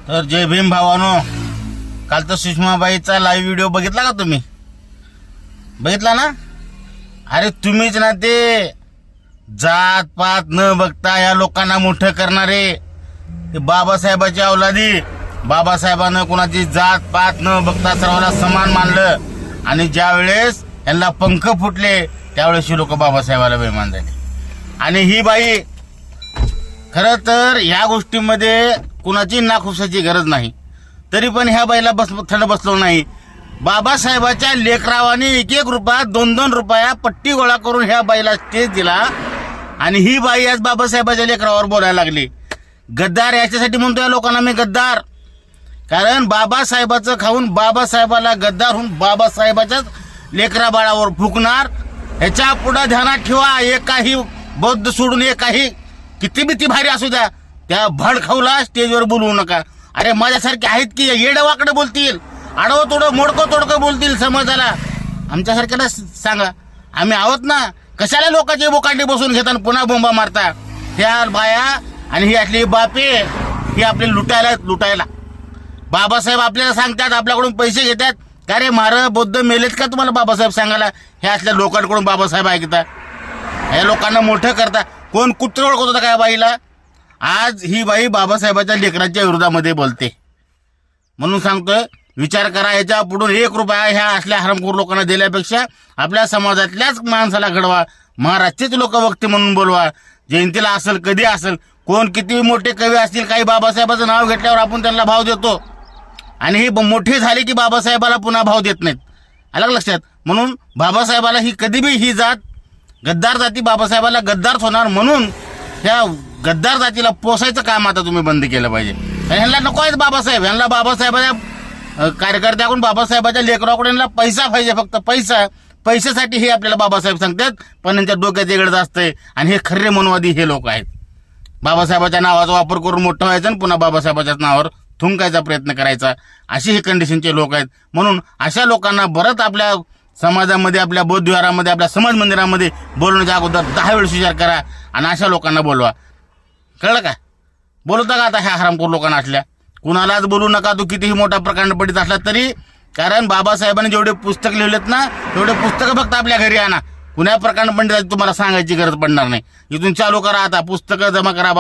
तर जय भीम भावानो, काल तर सुषमाबाईचा लाईव्ह व्हिडिओ बघितला का तुम्ही? बघितला ना? अरे तुम्हीच ना ते जात पात न बघता या लोकांना मोठं करणारे, ते बाबासाहेबाची औलादी. बाबासाहेबांना कोणाची जात पात न बघता सर्वांना समान मानलं आणि ज्या वेळेस यांना पंख फुटले त्यावेळेस ही लोक बाबासाहेबाला बेमान झाले. आणि ही बाई खरं तर ह्या गोष्टीमध्ये कुणाची नाखुशाची गरज नाही, तरी पण ह्या बाईला थंड बसलो नाही. बाबासाहेबाच्या लेकरावाने 1-1 रुपया 2-2 रुपया पट्टी गोळा करून ह्या बाईला स्टेज दिला आणि ही बाई आज बाबासाहेबाच्या लेकरावर बोलायला लागली. गद्दार याच्यासाठी म्हणतो या लोकांना मी गद्दार, कारण बाबासाहेबाचं खाऊन बाबासाहेबाला गद्दार होऊन बाबासाहेबाच्याच लेकरा बाळावर फुकणार. ह्याच्या पुढे ध्यानात ठेवा, एकाही बौद्ध सोडून एकाही किती भीती भारी असू द्या त्या भडखाऊला स्टेजवर बोलवू नका. अरे माझ्यासारखे आहेत की येडवाकडे बोलतील, आडवं तोडं मोडकं तोडकं बोलतील समाजाला. आमच्यासारख्याला सांगा, आम्ही आहोत ना. कशाला लोकांचे बोकांडी बसून घेतात पुन्हा बोंबा मारता. त्या बाया आणि ही असली बापे ही आपले लुटायला. बाबासाहेब आपल्याला सांगतात, आपल्याकडून पैसे घेतात. का रे मार बौद्ध मेलेत का तुम्हाला बाबासाहेब सांगायला? हे असल्या लोकांकडून बाबासाहेब ऐकता, या लोकांना मोठं करता. कोण कुत्र ओळखत होता काय बाईला? आज ही बाई बाबासाहेबाच्या लेकरांच्या विरोधामध्ये बोलते. म्हणून सांगतोय, विचार करा. याच्या पुढून 1 रुपया ह्या असल्या हरामखोर लोकांना दिल्यापेक्षा आपल्या समाजातल्याच माणसाला घडवा, महाराष्ट्रीच लोक वक्ते म्हणून बोलवा. जयंतीला असेल कधी असेल, कोण किती मोठे कवी असतील, काही बाबासाहेबाचं नाव घेतल्यावर आपण त्यांना भाव देतो आणि ही मोठे झाले की बाबासाहेबाला पुन्हा भाव देत नाहीत. अलग लक्षात. म्हणून बाबासाहेबाला ही कधी बी ही जात गद्दार जाती बाबासाहेबाला गद्दारच होणार. म्हणून त्या गद्दार जातीला पोसायचं काम आता तुम्ही बंद केलं पाहिजे. ह्यांना नको आहेत बाबासाहेब, ह्यांना बाबासाहेबाच्या कार्यकर्त्याकडून बाबासाहेबाच्या लेकराकडून यांना पैसा पाहिजे, फक्त पैसा. पैशासाठी हे आपल्याला बाबासाहेब सांगतात, पण यांच्या डोक्यात वेगळंच असतंय. आणि हे खरे मनवादी हे लोक आहेत. बाबासाहेबाच्या नावाचा वापर करून मोठं व्हायचं आणि पुन्हा बाबासाहेबाच्याच नावावर थुंकायचा प्रयत्न करायचा, अशी हे कंडिशनचे लोक आहेत. म्हणून अशा लोकांना बरंच आपल्या समाजामध्ये, आपल्या बौद्ध विहारामध्ये, आपल्या समाज मंदिरामध्ये बोलण्याच्या अगोदर 10 वेळेस विचार करा आणि अशा लोकांना बोलवा. कळलं का? बोलवता का आता ह्या हरामखोर लोकांना असल्या? कुणालाच बोलू नका, तू कितीही मोठा प्रकांड पडित असला तरी. कारण बाबासाहेबांनी जेवढे पुस्तक लिहिलेत ना, तेवढे पुस्तकं फक्त आपल्या घरी आणा. कुण्या प्रकांड पंडिताची तुम्हाला सांगायची गरज पडणार नाही. इथून चालू करा आता, पुस्तकं जमा करा.